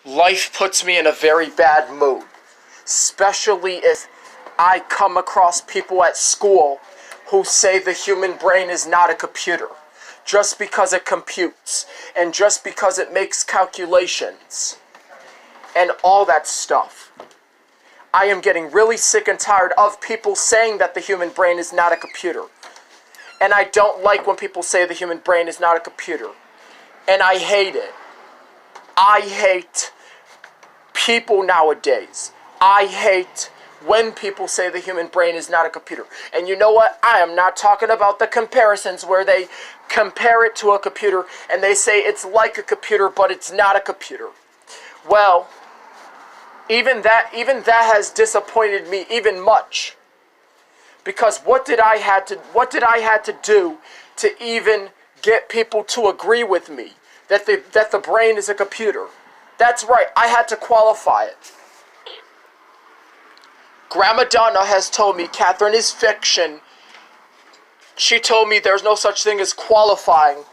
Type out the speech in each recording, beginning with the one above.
life puts me in a very bad mood, especially if I come across people at school who say the human brain is not a computer, just because it computes, and just because it makes calculations, and all that stuff. I am getting really sick and tired of people saying that the human brain is not a computer. And I don't like when people say the human brain is not a computer. And I hate it. I hate people nowadays. I hate when people say the human brain is not a computer. And you know what? I am not talking about the comparisons where they compare it to a computer and they say it's like a computer, but it's not a computer. Well, even that has disappointed me even much. Because what did I had to do to even get people to agree with me that the brain is a computer? That's right, I had to qualify it. Grandma Donna has told me Catherine is fiction. She told me there's no such thing as qualifying.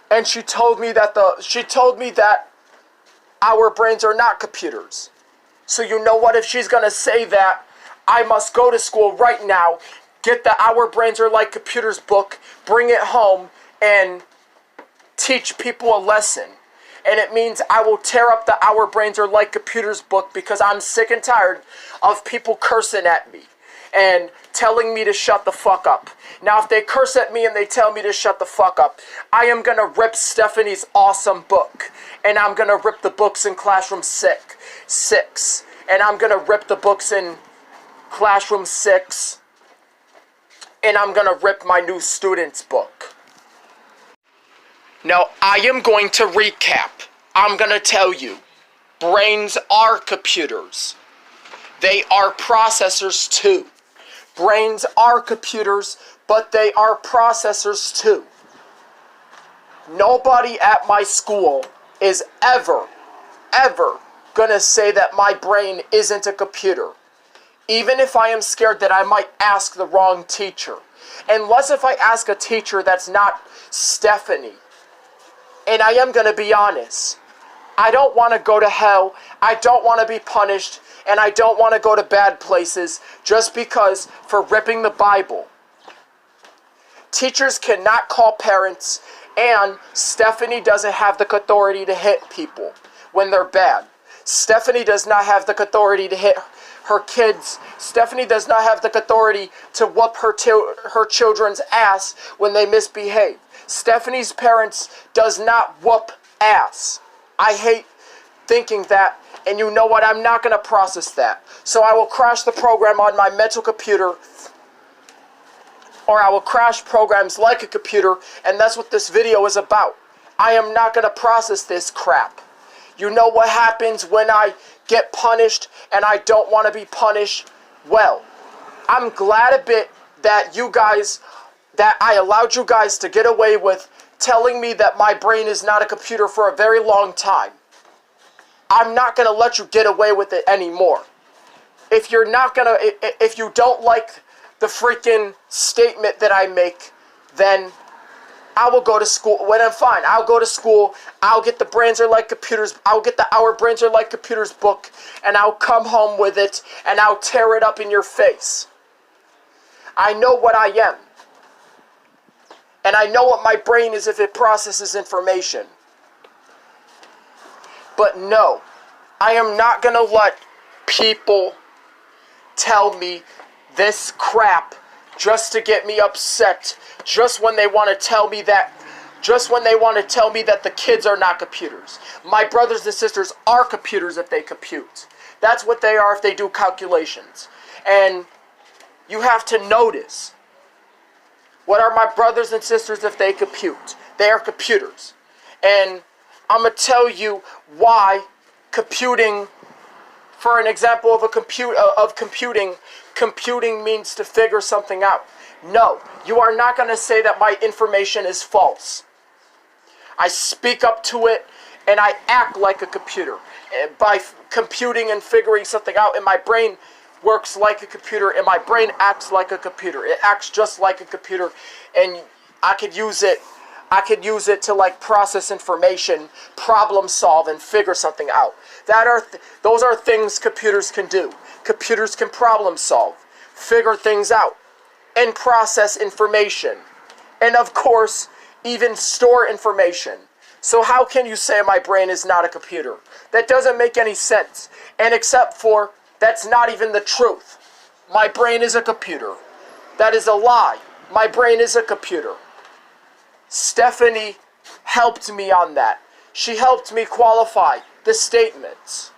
And she told me that our brains are not computers. So you know what, if she's gonna say that, I must go to school right now, get the Our Brains Are Like Computers book, bring it home, and teach people a lesson. And it means I will tear up the Our Brains Are Like Computers book because I'm sick and tired of people cursing at me and telling me to shut the fuck up. Now, if they curse at me and they tell me to shut the fuck up, I am gonna rip Stephanie's awesome book. And I'm gonna rip the books in Classroom 6. And I'm gonna rip the books in Classroom 6. And I'm gonna rip my new student's book. Now, I am going to recap. I'm gonna tell you, brains are computers. They are processors too. Brains are computers, but they are processors too. Nobody at my school is ever gonna say that my brain isn't a computer. Even if I am scared that I might ask the wrong teacher. Unless if I ask a teacher that's not Stephanie. And I am gonna be honest. I don't want to go to hell. I don't want to be punished. And I don't want to go to bad places just because for ripping the Bible. Teachers cannot call parents. And Stephanie doesn't have the authority to hit people when they're bad. Stephanie does not have the authority to hit her kids. Stephanie does not have the authority to whoop her children's ass when they misbehave. Stephanie's parents does not whoop ass. I hate thinking that, and you know what? I'm not going to process that. So I will crash the program on my mental computer, or I will crash programs like a computer, and that's what this video is about. I am not going to process this crap. You know what happens when I get punished and I don't want to be punished? Well, I'm glad a bit that I allowed you guys to get away with telling me that my brain is not a computer for a very long time. I'm not going to let you get away with it anymore. If you don't like the freaking statement that I make, then I will go to school. When I'm fine, I'll go to school. I'll get the Brains Are Like Computers. I'll get the Our Brains Are Like Computers book, and I'll come home with it, and I'll tear it up in your face. I know what I am. And I know what my brain is if it processes information. But no, I am not going to let people tell me this crap just to get me upset. Just when they want to tell me that the kids are not computers. My brothers and sisters are computers if they compute. That's what they are if they do calculations. And you have to notice, what are my brothers and sisters if they compute? They are computers. And I'm going to tell you why computing, for an example of computing means to figure something out. No, you are not going to say that my information is false. I speak up to it and I act like a computer. By computing and figuring something out, and my brain works like a computer, and my brain acts like a computer. It acts just like a computer, and I could use it I could use it to like process information, problem solve, and figure something out. Those are things computers can do. Computers can problem solve, figure things out, and process information. And of course, even store information. So how can you say my brain is not a computer? That doesn't make any sense. And except for, that's not even the truth. My brain is a computer. That is a lie. My brain is a computer. Stephanie helped me on that. She helped me qualify the statements.